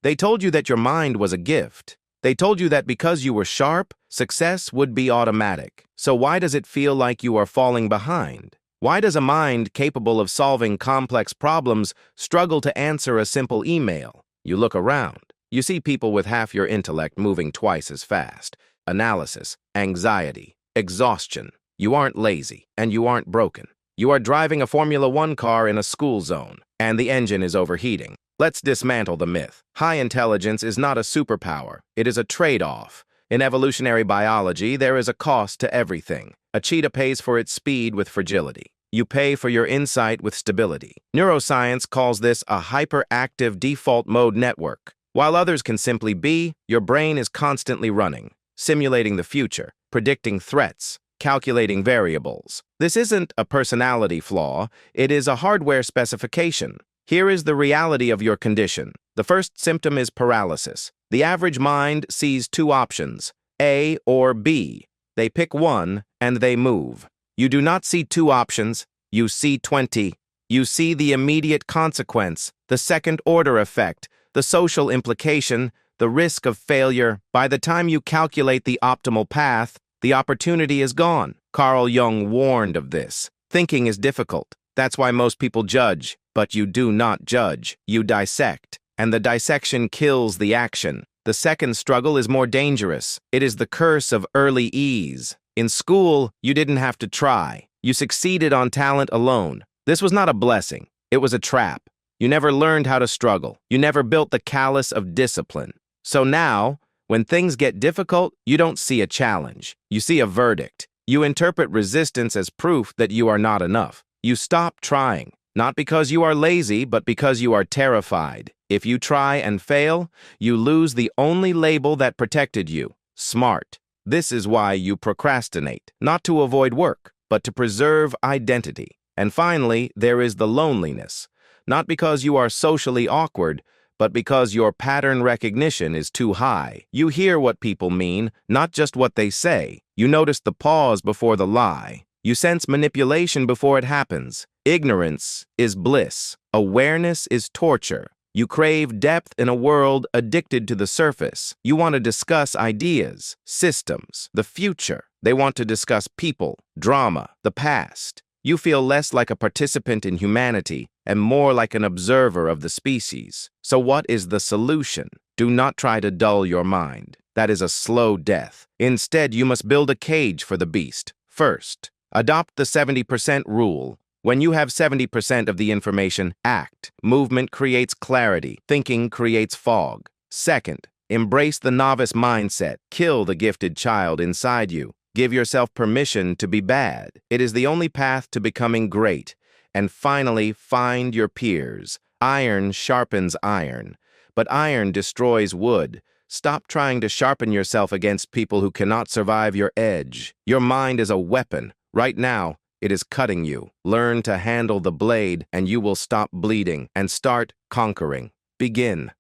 They told you that your mind was a gift. They told you that because you were sharp, success would be automatic. So why does it feel like you are falling behind? Why does a mind capable of solving complex problems struggle to answer a simple email? You look around. You see people with half your intellect moving twice as fast. Analysis, anxiety, exhaustion. You aren't lazy, and you aren't broken. You are driving a Formula One car in a school zone, and the engine is overheating. Let's dismantle the myth. High intelligence is not a superpower. It is a trade-off. In evolutionary biology, there is a cost to everything. A cheetah pays for its speed with fragility. You pay for your insight with stability. Neuroscience calls this a hyperactive default mode network. While others can simply be, your brain is constantly running, simulating the future, predicting threats, calculating variables. This isn't a personality flaw, it is a hardware specification. Here is the reality of your condition. The first symptom is paralysis. The average mind sees two options, A or B. They pick one, and they move. You do not see two options, you see 20. You see the immediate consequence, the second-order effect, the social implication, the risk of failure. By the time you calculate the optimal path, the opportunity is gone. Carl Jung warned of this. Thinking is difficult. That's why most people judge. But you do not judge. You dissect. And the dissection kills the action. The second struggle is more dangerous. It is the curse of early ease. In school, you didn't have to try. You succeeded on talent alone. This was not a blessing. It was a trap. You never learned how to struggle. You never built the callus of discipline. So now, when things get difficult, you don't see a challenge. You see a verdict. You interpret resistance as proof that you are not enough. You stop trying. Not because you are lazy, but because you are terrified. If you try and fail, you lose the only label that protected you, smart. This is why you procrastinate, not to avoid work, but to preserve identity. And finally, there is the loneliness. Not because you are socially awkward, but because your pattern recognition is too high. You hear what people mean, not just what they say. You notice the pause before the lie. You sense manipulation before it happens. Ignorance is bliss. Awareness is torture. You crave depth in a world addicted to the surface. You want to discuss ideas, systems, the future. They want to discuss people, drama, the past. You feel less like a participant in humanity and more like an observer of the species. So what is the solution? Do not try to dull your mind. That is a slow death. Instead, you must build a cage for the beast. First, adopt the 70% rule. When you have 70% of the information, act. Movement creates clarity. Thinking creates fog. Second, embrace the novice mindset. Kill the gifted child inside you. Give yourself permission to be bad. It is the only path to becoming great. And finally, find your peers. Iron sharpens iron, but iron destroys wood. Stop trying to sharpen yourself against people who cannot survive your edge. Your mind is a weapon. Right now, it is cutting you. Learn to handle the blade, and you will stop bleeding and start conquering. Begin.